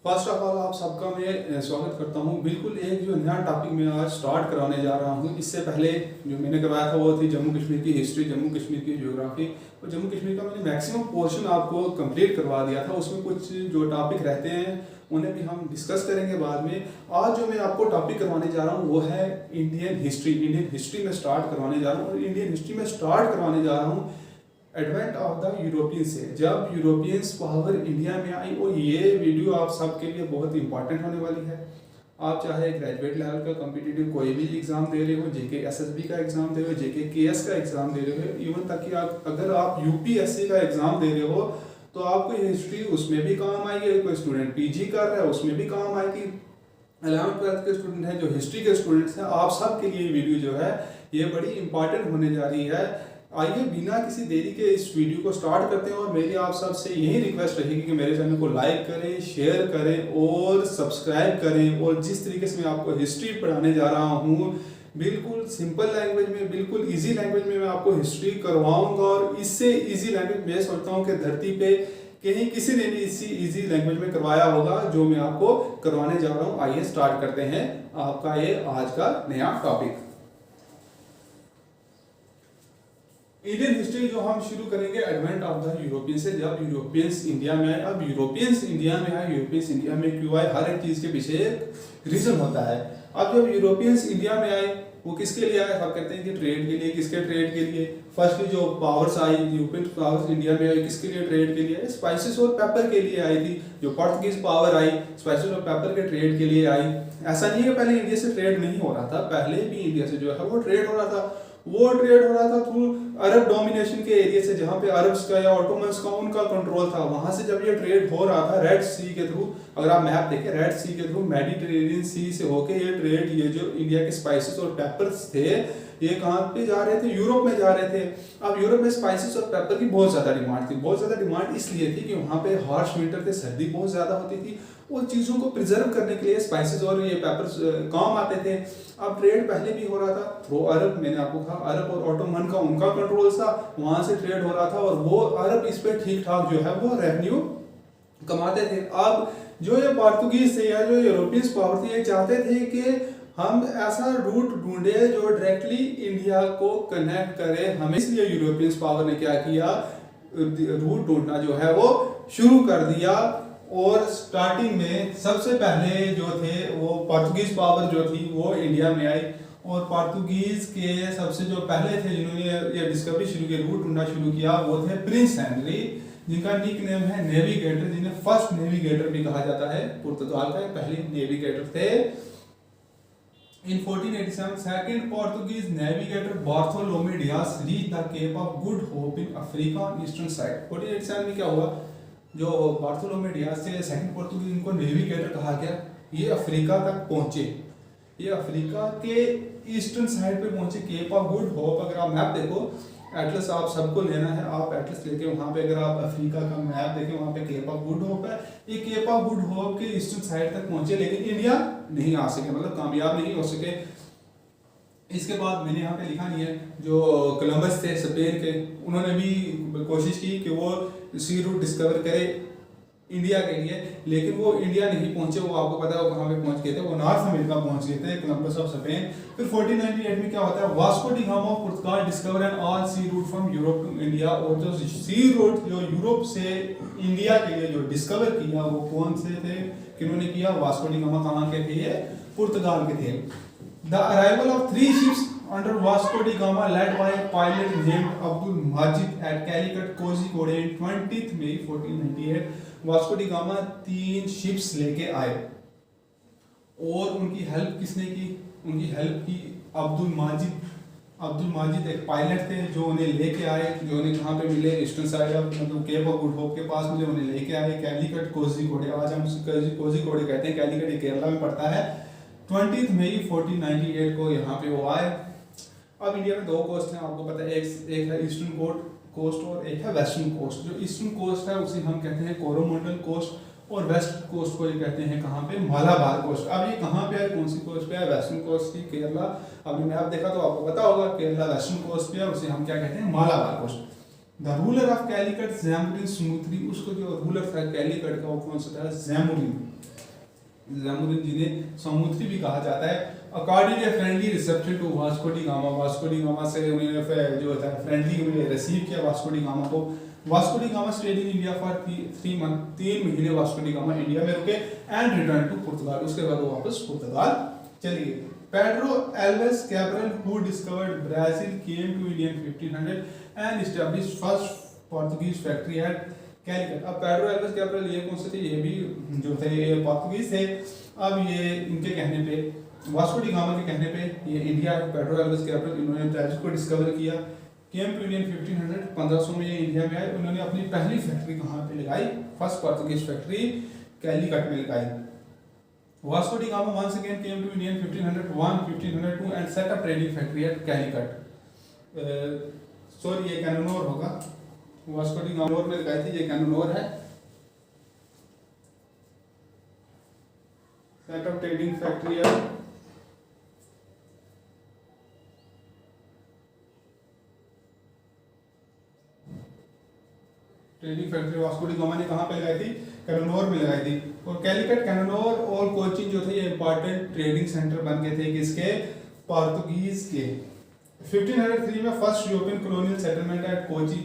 First of all आप सबका मैं स्वागत करता हूँ। बिल्कुल एक जो नया टॉपिक मैं आज स्टार्ट कराने जा रहा हूँ। इससे पहले जो मैंने करवाया था वो थी जम्मू कश्मीर की हिस्ट्री, जम्मू कश्मीर की ज्योग्राफी और जम्मू कश्मीर का मैंने मैक्सिमम पोर्शन आपको कंप्लीट करवा दिया था। उसमें कुछ जो टॉपिक रहते हैं उन्हें भी हम डिस्कस करेंगे बाद में। आज जो मैं आपको टॉपिक करवाने जा रहा हूँ वो है इंडियन हिस्ट्री। इंडियन हिस्ट्री में स्टार्ट करवाने जा रहा हूँ और इंडियन हिस्ट्री में स्टार्ट करवाने जा रहा हूँ एडवेंट ऑफ द यूरोपियन से, जब यूरोपियंस पावर इंडिया में आई। और ये वीडियो आप सबके लिए बहुत इंपॉर्टेंट होने वाली है। आप चाहे ग्रेजुएट लेवल का कॉम्पिटिटिव कोई भी एग्जाम दे रहे हो, जेके एसएसबी का एग्जाम दे रहे हो, जेके केएस का एग्जाम दे रहे हो, इवन तक कि अगर आप यूपीएससी का एग्जाम दे रहे हो तो आपको हिस्ट्री उसमें भी काम आएगी। कोई स्टूडेंट पीजी कर रहा है उसमें भी काम आएगी। 11th-12th के स्टूडेंट हैं, जो हिस्ट्री के स्टूडेंट्स हैं, आप सब के लिए वीडियो जो है ये बड़ी इंपॉर्टेंट होने जा रही है। आइए बिना किसी देरी के इस वीडियो को स्टार्ट करते हैं और मेरी आप सबसे यही रिक्वेस्ट रहेगी कि मेरे चैनल को लाइक करें, शेयर करें और सब्सक्राइब करें। और जिस तरीके से मैं आपको हिस्ट्री पढ़ाने जा रहा हूँ, बिल्कुल सिंपल लैंग्वेज में, बिल्कुल इजी लैंग्वेज में मैं आपको हिस्ट्री करवाऊंगा। और इससे इजी लैंग्वेज मैं सोचता हूँ कि धरती पे कहीं किसी ने भी इसी इजी लैंग्वेज में करवाया होगा जो मैं आपको करवाने जा रहा हूँ। आइए स्टार्ट करते हैं आपका ये आज का नया टॉपिक। इंडियन हिस्ट्री जो हम शुरू करेंगे एडवेंट ऑफ द यूरोपियन से, जब यूरोपियंस इंडिया में आए। अब यूरोपियंस इंडिया में आए, यूरोपियंस इंडिया में क्यों आए, हर एक चीज के पीछे एक रीजन होता है। अब जब यूरोपियंस इंडिया में आए वो किसके लिए आए? हम कहते हैं कि ट्रेड के लिए। किसके ट्रेड के लिए? फर्स्ट जो पावर्स आई, यूरोपियन पावर्स इंडिया में आई, किसके लिए ट्रेड के लिए? स्पाइसेस और पेपर के लिए आई थी। जो पोर्तुगीज पावर आई स्पाइसेस और पेपर के ट्रेड के लिए आई। ऐसा नहीं है कि पहले इंडिया से ट्रेड नहीं हो रहा था, पहले भी इंडिया से जो है वो ट्रेड हो रहा था। वो ट्रेड हो रहा था थ्रू अरब डोमिनेशन के एरिया से, जहां पे अरब्स का या ऑटोमन्स का उनका कंट्रोल था। वहां से जब ये ट्रेड हो रहा था रेड सी के थ्रू, अगर आप मैप देखें, रेड सी के थ्रू मेडिटेरेनियन सी से होके ये ट्रेड, ये जो इंडिया के स्पाइसेस और पेपर्स थे, ये कहाँ पे जा रहे थे? यूरोप में जा रहे थे। अब यूरोप में स्पाइसेस और पेपर की बहुत ज्यादा डिमांड थी। बहुत ज्यादा डिमांड इसलिए थी कि वहां पे हार्श विंटर थे, सर्दी बहुत ज्यादा होती थी। उन चीजों को प्रिजर्व करने के लिए स्पाइसेस और ये पेपर्स काम आते थे। अब ट्रेड पहले भी हो रहा था थ्रू अरब। मैंने आपको कहा अरब और ऑटोमन का उनका कंट्रोल था, वहां से ट्रेड हो रहा था और वो अरब इस पे ठीक ठाक जो है वो रेवेन्यू कमाते थे। अब जो ये पोर्तुगीज थे या जो यूरोपियन पावर थी, ये चाहते थे कि हम ऐसा रूट ढूंढे जो डायरेक्टली इंडिया को कनेक्ट करे हमें। इसलिए यूरोपियन पावर ने क्या किया, रूट ढूंढना जो है वो शुरू कर दिया। और स्टार्टिंग में सबसे पहले जो थे वो पोर्तुगीज पावर जो थी वो इंडिया में आई। और पोर्तुगीज के सबसे जो पहले थे जिन्होंने ये डिस्कवरी शुरू की, रूट ढूंढना शुरू किया, वो थे प्रिंस हेनरी, जिनका निक नेम है नेविगेटर, जिन्हें फर्स्ट नेविगेटर भी कहा जाता है। पुर्तगाल का पहले नेविगेटर थे। In 1487, second Portuguese navigator Bartholomew Dias reached the Cape of Good Hope in Africa on eastern side। 1487 में क्या हुआ? जो बार्थोलोमेव डियास थे सेकंड पोर्तुगीज, इनको नेविगेटर कहा गया। ये अफ्रीका तक पहुंचे, ये अफ्रीका के ईस्टर्न साइड पे पहुंचे, केप ऑफ गुड होप। अगर आप मैप देखो, एटलस आप सबको लेना है, आप एटलस लेके वहां पे अगर आप अफ्रीका का मैप देखें, वहां पे केप ऑफ गुड होप है। ये केप ऑफ गुड होप के ईस्टर्न साइड तक पहुंचे, लेकिन इंडिया नहीं आ सके, मतलब कामयाब नहीं हो सके। इसके बाद मैंने यहाँ पे लिखा नहीं है, जो कोलंबस थे स्पेन के, उन्होंने भी कोशिश की कि वो सी रूट डिस्कवर करे इंडिया के लिए, लेकिन वो इंडिया नहीं पहुंचे। वो आपको पता है वो कहाँ पे पहुंच गए थे, वो नॉर्थ अमेरिका पहुंच गए थे, कोलंबस ऑफ स्पेन। फिर 1498 में क्या होता है, Vasco da Gama of Portugal discover an all sea route from Europe to India. और जो सी रूट जो यूरोप से इंडिया के लिए जो डिस्कवर किया वो कौन से थे, किन्होंने किया? Vasco da gamma. कहाँ के थे ये? पुर्तगाल के थे। The arrival of 3 ships under Vasco da Gama led by a pilot named Abdul Majid at Calicut, Kozhikode in 20th May 1498। Vasco da gamma 3 ships लेके आए और उनकी हेल्प किसने की? उनकी हेल्प की अब्दुल माजिद। अब्दुल माजिद एक पायलट थे जो उन्हें लेके आए, जो उन्हें कहाँ पे मिले? ईस्टर्न साइड ऑफ, मतलब केप ऑफ गुड होप के पास मिले, उन्हें लेके आए कैलिकट कोझिकोडे। आज हम कोझिकोडे कहते हैं, कैलिकट ये केरला में पड़ता है। 20 मई 1498 को यहाँ पे वो आए। अब इंडिया में 2 कोस्ट हैं, आपको पता है, एक है ईस्टर्न कोस्ट और एक है वेस्टर्न कोस्ट। जो ईस्टर्न कोस्ट है उसे हम कहते हैं कोरोमंडल कोस्ट और वेस्ट कोस्ट को ये कहते हैं कहाँ पे? मालाबार कोस्ट। अब ये कहाँ पे है, कौन सी कोस्ट पे है? वेस्टर्न कोस्ट की, केरला। अभी मैप देखा तो आपको पता होगा केरला वेस्टर्न कोस्ट पे है, उसे हम क्या कहते हैं? Malabar coast. The ruler of Calicut Zamorin smoothly, उसको जो रूलर था कैलिकट का वो कौन सा था? जैमुरिन। जैमुद्दीन जिन्हें समुद्री भी कहा जाता है, according friendly reception to Vasco da Gama, Vasco da Gama से उन्होंने जो होता है फ्रेंडली रिसीव किया वास्को डी गामा को। Vasco da Gama stayed in India for 3 month, 3 महीने वास्को डी गामा इंडिया में रुके एंड रिटर्न टू पुर्तगाल, उसके बाद वो वापस पुर्तगाल चले गए। Pedro Alvares Cabral who discovered Brazil came to India in 1500 and established first Portuguese factory at Calicut. अब पेड्रो एल्वेस कैब्रल ये कौन से थे, ये भी जो थे ये पोर्तुगीज थे। अब ये इनके कहने पे, वास्को डी गामा के कहने पे ये इंडिया, पेड्रो एल्वेस कैब्रल, इन्होंने ब्राजील को डिस्कवर किया। केम टू इंडियन 1500 में ये इंडिया में आए। उन्होंने अपनी पहली फैक्ट्री कहाँ पे लगाई, फर्स्ट पोर्तुगीज फैक्ट्री कैलिकट में लगाई। Vasco da gamma once again came to India in 1501, 1502 and set up trading factory at Calicut। Sorry ये कैनोनोर होगा, वास्को डी गामा में लगाई थी, ये कैनोनोर है। सेट अप ट्रेडिंग फैक्ट्री है trading factory Vasco da gamma ने कहाँ पे लगाई थी, कैनोनोर में लगाई थी। और कैलिकट, कैनोनोर और कोचीन जो थे ये इंपॉर्टेंट ट्रेडिंग सेंटर बन गए थे किसके, पोर्तुगीज के। 1503 में first European colonial settlement at Kochi,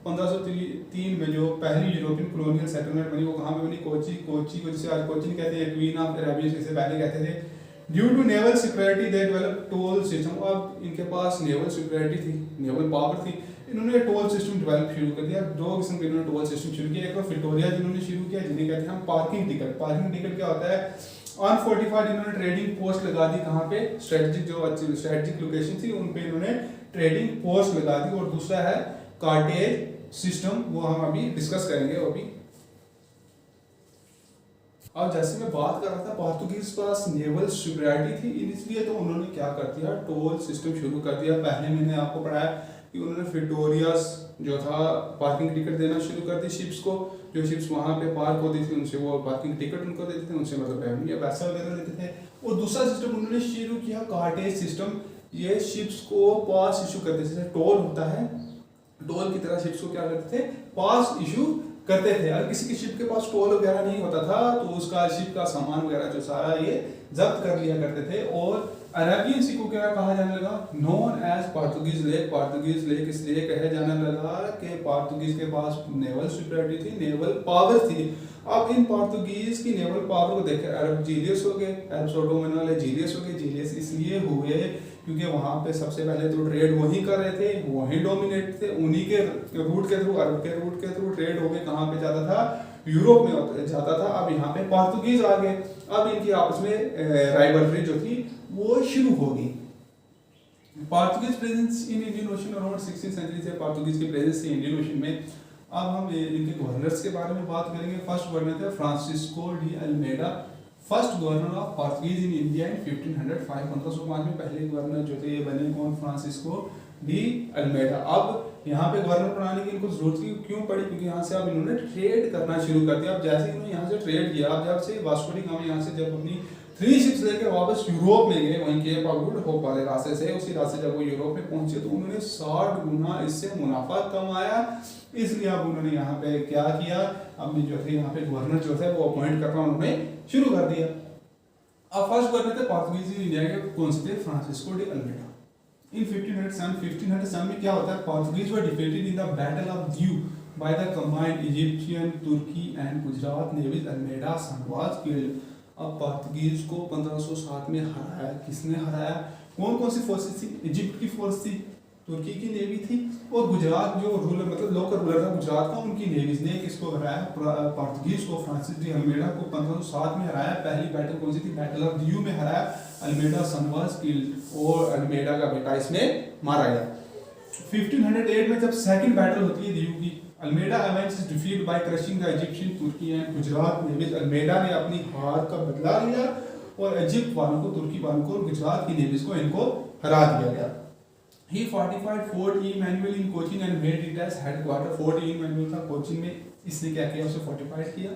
1503 में जो पहली यूरोपियन कॉलोनियल सेटलमेंट बनी वो कहाँ पे बनी, कोची। कोची को जिसे आज कोचीन कहते हैं, क्वीन ऑफ अरेबिया से पहले कहते थे। Due to naval security they develop toll system, अब इनके पास नेवल सिक्योरिटी थी, नेवल पावर थी, इन्होंने टोल सिस्टम डेवलप शुरू कर दिया। दो किस्म के इन्होंने टोल सिस्टम शुरू किया, एक तो विक्टोरिया जिन्होंने शुरू किया, जिन्हें कहते हैं हम पार्किंग टिकट। पार्किंग टिकट क्या होता है, अनफोर्टिफाइड इन्होंने ट्रेडिंग पोस्ट लगा दी, कहाँ पे, स्ट्रेटेजिक जो स्ट्रेटेजिक लोकेशन थी उन पे इन्होंने ट्रेडिंग पोस्ट लगा दी। और दूसरा है कार्टेज सिस्टम, वो हम अभी डिस्कस करेंगे वो भी। अब जैसे मैं बात कर रहा था पोर्तुगीज पास नेवल सुपरियॉरिटी थी, इसलिए तो उन्होंने क्या कर दिया, टोल सिस्टम शुरू कर दिया। पहले मैंने आपको पढ़ाया कि उन्होंने विक्टोरियास जो था पार्किंग टिकट देना शुरू कर दी शिप्स को, जो शिप्स वहाँ पे पार्क होती थी उनसे वो पार्किंग टिकट उनको देते थे, उनसे मतलब रेवेन्यू या पैसा वगैरह लेते थे। और दूसरा सिस्टम उन्होंने शुरू किया कार्टेज सिस्टम, ये शिप्स को पास इशू करते थे, जैसे टोल होता है, टोल की तरह शिप्स को क्या करते थे, पास इशू करते थे। अगर किसी की शिप के पास टोल वगैरह नहीं होता था तो उसका शिप का सामान वगैरह जो सारा ये जब्त कर लिया करते थे। और अरेबियन सी को क्या कहा जाने लगा, known as Portuguese lake. Portuguese lake इसलिए कहा जाने लगा कि पोर्तुगीज के पास नेवल सुपरियॉरिटी थी, नेवल पावर थी। अब इन पोर्तुगीज की नेवल पावर को देखकर अरब जीलियस हो गए, अरब सोटोमन वाले जीलियस हो गए। जीलियस इसलिए हुए क्योंकि वहाँ पे सबसे पहले तो ट्रेड वही कर रहे थे, वही डोमिनेट थे, उन्हीं के रूट के थ्रू, अरब के रूट के थ्रू ट्रेड हो गए। कहाँ पे जाता था, यूरोप में जाता था। अब यहाँ पे पोर्तुगीज आ गए, अब इनकी आपस में राइवलरी जो थी वो शुरू हो गई। Portuguese presence in Indian Ocean around 16th century से पोर्तुगीज की प्रेजेंस थी इंडियन ओशन में। अब हम इनके गवर्नर्स के बारे में बात करेंगे। फर्स्ट गवर्नर थे Francisco de Almeida, first governor of Portuguese in India in 1505। 1505 में पहले गवर्नर जो थे ये बने कौन, फ्रांसिस्को डी अल्मेडा। अब यहाँ पे गवर्नर बनाने की इनको जरूरत क्यों पड़ी, क्योंकि यहाँ से अब इन्होंने ट्रेड करना शुरू कर दिया। अब जैसे इन्होंने यहाँ से ट्रेड किया, अब जब से वास्को डी गामा यहाँ से जब अपनी 3 शिप्स लेकर वापस यूरोप में गए, वहीं केप ऑफ गुड होप वाले रास्ते से, उसी रास्ते जब वो यूरोप में पहुंचे तो उन्होंने 60 गुना इससे मुनाफा कमाया। इसलिए अब उन्होंने यहाँ पे क्या किया, अब जो थे यहाँ पे गवर्नर जो थे वो अपॉइंट करना उन्होंने शुरू कर दिया। अब फर्स्ट गवर्नर थे पोर्तुगीज इंडिया के कौन से थे, फ्रांसिस्को डी अल्मेडा। इन 1507 में क्या होता है, Portuguese were defeated in the battle of Diu by the combined Egyptian, Turkey and Gujarat navies. Almeida son was killed. अब पोर्तुगीज को 1507 में हराया, किसने हराया, कौन कौन सी फोर्सेस थी, इजिप्ट की फोर्स थी, तुर्की की नेवी थी, और गुजरात जो रूलर मतलब लोकल रूलर था गुजरात का, उनकी नेवीज ने किसको हराया, पोर्तुगीज को, फ्रांसिस डी अल्मेडा को 1507 में हराया। पहली बैटल कौन सी थी, बैटल ऑफ द्यू में हराया। अल्मेडा सन वाज किल्ड और अल्मेडा का बेटा इसमें मारा गया। 1508 में जब सेकंड बैटल होती है द्यू की, Almeida avenged his defeat by crushing the Egyptian, Turkey and Gujarat navies. Almeida ने अपनी हार का बदला लिया और इजिप्ट वालों को, तुर्की वालों को और गुजरात की नेवीज को इनको हरा दिया गया। He fortified Fort Emmanuel in Cochin and made it as headquarter। Fort Emmanuel था कोचिन में, इसने क्या किया, उसे फोर्टिफाइड किया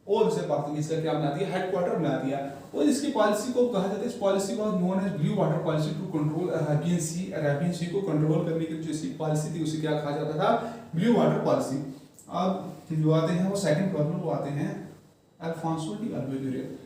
और उसे पोर्तुगीज का क्या बना दिया, हेडक्वार्टर बना दिया। और इसकी पॉलिसी को कहा जाता है, इस पॉलिसी को known as blue water policy to control Arabian sea. Arabian sea को कंट्रोल करने की जो पॉलिसी थी उसे क्या कहा जाता था, ब्लू वाटर पॉलिसी। अब जो आते हैं वो सेकंड गवर्नर, वो आते हैं अल्फांसो डी अल्बुकर्क।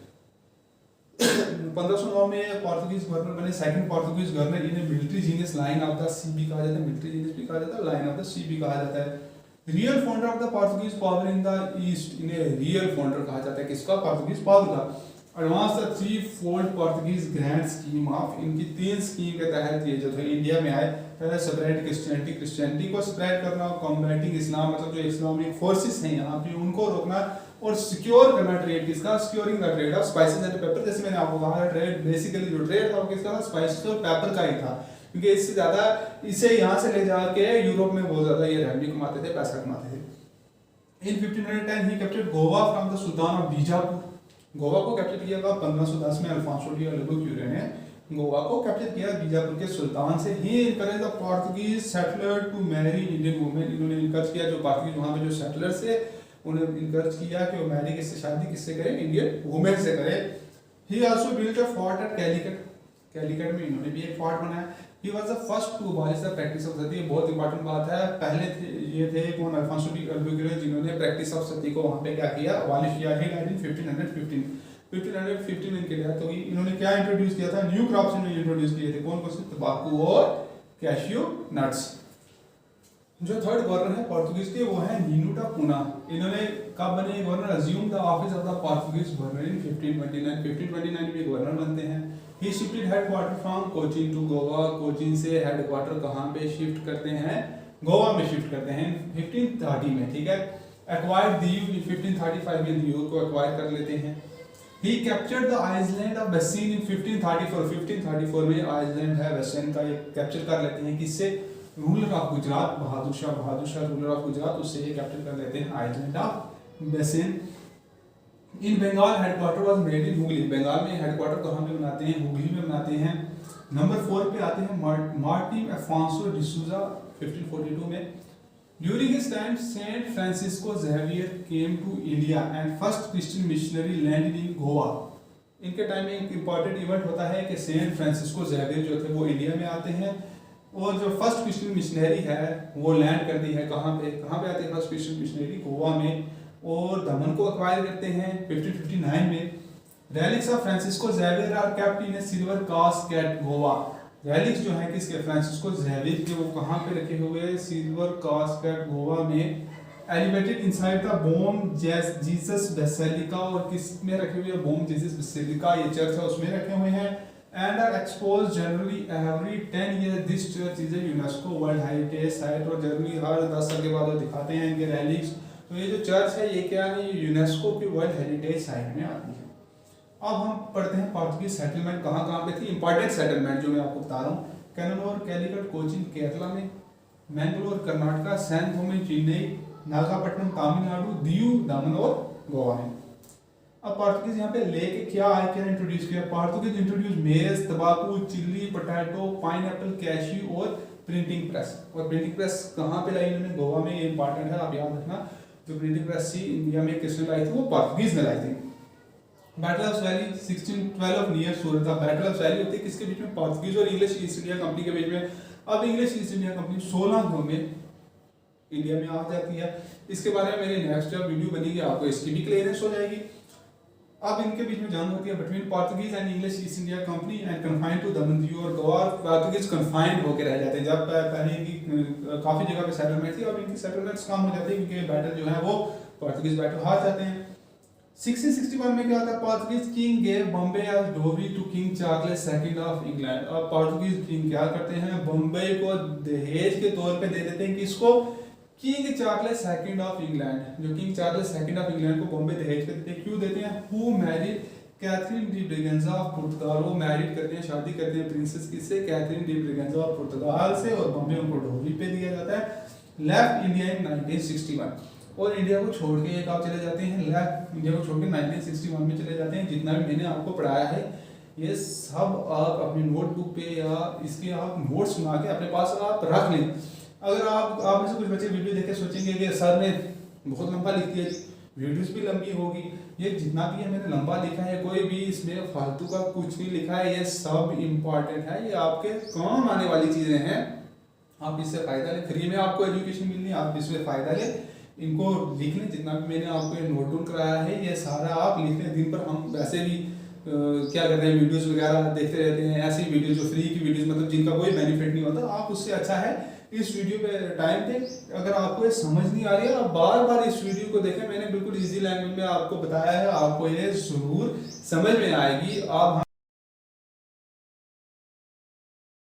1509 में पोर्तुगीज गवर्नर बने, सेकंड पोर्तुगीज गवर्नर। इन्हें military genius, line of the sea भी कहा जाता है, मिलिट्री जीनियस भी कहा जाता है, लाइन ऑफ द सी भी कहा जाता है। Real founder of the Portuguese power in the east, इन्हें रियल फाउंडर कहा जाता है किसका, पोर्तुगीज पावर का। Advance the three fold Portuguese grand scheme of, इनकी 3 स्कीम के तहत ये जो थे इंडिया में आए। पहले स्प्रेड क्रिश्चियनिटी, क्रिश्चियनिटी को स्प्रेड करना, कॉम्बैटिंग इस्लाम, मतलब जो इस्लामिक फोर्सेस हैं यहाँ पे उनको रोकना, और सिक्योर करना ट्रेड किसका, securing the trade off spices and paper. जैसे मैंने आपको कहा ट्रेड बेसिकली जो ट्रेड था वो किसका था, स्पाइसेस और पेपर का ही था, क्योंकि इससे ज्यादा इसे यहाँ से ले जाके यूरोप में बहुत ज्यादा ये रेवेन्यू कमाते थे, पैसा कमाते थे। इन 1510 ही captured Goa from the sultan of Bijapur. Goa को कैप्चर किया था 1510 में अल्फांसो डी अल्बुक्यूरे ने गोवा को कैप्चर किया बीजापुर के सुल्तान से। He encourage the Portuguese settler to marry Indian women. इन्होंने इनकरेज किया जो पोर्तुगीज वहां पे जो सेटलर्स थे उन्हें इनकरेज किया कि वो मैरी किससे, शादी किससे करें, इंडियन वुमेन से करें। He also built a fort at Calicut, Calicut में इन्होंने भी एक फोर्ट बनाया। He was the first to abolish the practice of sati. बहुत इंपॉर्टेंट बात है, पहले ये थे कौन, अल्फांसो डी अल्बुक्यूरे, जिन्होंने प्रैक्टिस ऑफ सती को वहां पे क्या किया, अबॉलिश किया। ही डाइड इन 1515 इनके डेथ होगी। इन्होंने क्या इंट्रोड्यूस किया था, न्यू क्रॉप्स इन्होंने इंट्रोड्यूस किए थे, कौन कौन से, तंबाकू और कैशियो नट्स। जो थर्ड गवर्नर है पोर्तुगीज के वो है नीनू दा पूना। इन्होंने कब बने governor, assume the office of the Portuguese governor in 1529 में गवर्नर बनते हैं। He shifted headquarter from Cochin to Goa. Cochin से हेडक्वार्टर कहां पे शिफ्ट करते हैं, गोवा में शिफ्ट करते हैं 1530 में, ठीक है। एक्वायर्ड दीव इन 1535 में दीव को एक्वायर कर लेते हैं। He captured the island of Bassein in 1534। 1534 में आइसलैंड है बेसिन का, ये कैप्चर कर लेते हैं किससे, ruler of Gujarat, Bahadur Shah ruler of Gujarat, उससे ये कैप्चर कर लेते हैं island of Bassein. In Bengal headquarter was made in Hooghly. Bengal में हेडक्वार्टर कहाँ पे बनाते हैं, हुगली में बनाते हैं। नंबर 4 पे आते हैं मार्टिन अल्फांसो डिसूजा 1542 में। During his time, Saint Francisco Xavier came to India and first Christian missionary landed in Goa। इनके टाइम में एक इम्पॉर्टेंट इवेंट होता है कि सेंट फ्रांसिस्को ज़ेवियर जो थे वो इंडिया में आते हैं, और जो फर्स्ट क्रिश्चियन मिशनरी है वो लैंड करती है कहाँ पे आते हैं फर्स्ट क्रिश्चियन मिशनरी, गोवा में, और दमन को एक्वायर करते हैं 1559 में। Relics of Francisco Xavier are kept in a silver casket Goa. Relics जो है किसके, फ्रांसिस्को ज़ेवियर के, वो कहाँ पे रखे हुए, सिल्वर कास्केट गोवा में। Elevated inside the Bom Jesus basilica, और किस में रखे हुए, बोम जीसस बेसिलिका, ये चर्च है उसमें रखे हुए हैं। And are expose generally every 10 year. This church is a UNESCO world heritage site, और जनरली हर 10 साल के बाद वो दिखाते हैं इनके रेलिक्स। तो ये जो चर्च है ये क्या है, ये यूनेस्को की वर्ल्ड हेरिटेज साइट में आती है। अब हम पढ़ते हैं पोर्तुगीज सेटलमेंट कहाँ पे थी, इंपॉर्टेंट सेटलमेंट जो मैं आपको बता रहा हूँ। कैननोर कैलिकट कोचीन केरला में, मैंगलोर कर्नाटका, सैन थोमे चेन्नई, नागापट्टनम तमिलनाडु, दीव दमन और गोवा में। अब पोर्तुगीज यहाँ पे लेके क्या आए, क्या इंट्रोड्यूस किया, पोर्तुगीज इंट्रोड्यूस मेज, तंबाकू, चिल्ली, पोटैटो, पाइनएप्पल, कैश्यू और प्रिंटिंग प्रेस। और प्रिंटिंग प्रेस कहाँ पे लाई इन्होंने, गोवा में, ये इंपॉर्टेंट है, आप याद रखना। जो प्रिंटिंग प्रेस थी इंडिया में किसने लाई थी, वो पोर्तुगीज ने लाई थी। Battle of valley 1612 near Surat. Battle of valley होती है किसके बीच में, पोर्तुगीज और इंग्लिश ईस्ट इंडिया कंपनी के बीच में। अब इंग्लिश ईस्ट इंडिया कंपनी 16 में इंडिया में आ जाती है। इसके बारे में मेरी नेक्स्ट वीडियो बनेगी, आपको इसकी भी क्लियरेंस हो जाएगी। अब इनके बीच में जंग होती है between Portuguese and English East India Company and confined to Daman Diu और गोवा। पोर्तुगीज कन्फाइंड होकर रह जाते हैं। जब पहले इनकी काफी जगह पे सेटलमेंट थी, अब इनकी सेटलमेंट्स कम हो जाती है क्योंकि बैटल जो है वो पोर्तुगीज बैटल हार जाते हैं। 1661 में क्या होता है, Portuguese king gave Bombay as dowry to King Charles II of England. अब पोर्तुगीज किंग क्या करते हैं, बॉम्बे को दहेज के तौर पे दे देते हैं किसको, king Charles II of England. जो king Charles II of England को बॉम्बे दहेज पे देते हैं, क्यों देते हैं, who married Catherine de Braganza of Portugal. वो मैरिड करते हैं, शादी करते हैं प्रिंसेस किससे, Catherine de Braganza of Portugal से, और बॉम्बे उनको डोवरी पे दिया जाता है। लेफ्ट इंडिया इन 1961, और इंडिया को छोड़ के एक आप चले जाते हैं, इंडिया को छोड़ के 1961 में चले जाते हैं। जितना भी मैंने आपको पढ़ाया है ये सब आप अपनी नोटबुक पे या इसके आप नोट्स बना के अपने पास आप रख लें। अगर आप में से कुछ बच्चे वीडियो देख के सोचेंगे कि सर ने बहुत लंबा लिख दिया, वीडियोस भी लंबी होगी, ये जितना भी है मैंने लंबा लिखा है, कोई भी इसमें फालतू का कुछ नहीं लिखा है, ये सब इम्पॉर्टेंट है, ये आपके काम आने वाली चीजें हैं। आप इससे फायदा लें, फ्री में आपको एजुकेशन मिलनी है, आप इससे फायदा लें, इनको लिख लें। जितना भी मैंने आपको नोट डाउन कराया है ये सारा आप लिख लें। दिन पर हम वैसे भी क्या कहते हैं वीडियोस वगैरह देखते रहते हैं, ऐसी वीडियो जो फ्री की वीडियोस मतलब जिनका कोई बेनिफिट नहीं होता, आप उससे अच्छा है इस वीडियो पे टाइम दें। अगर आपको ये समझ नहीं आ रही है, आप बार बार इस वीडियो को देखें, मैंने बिल्कुल इजी लैंग्वेज में आपको बताया है, आपको ये जरूर समझ में आएगी। आप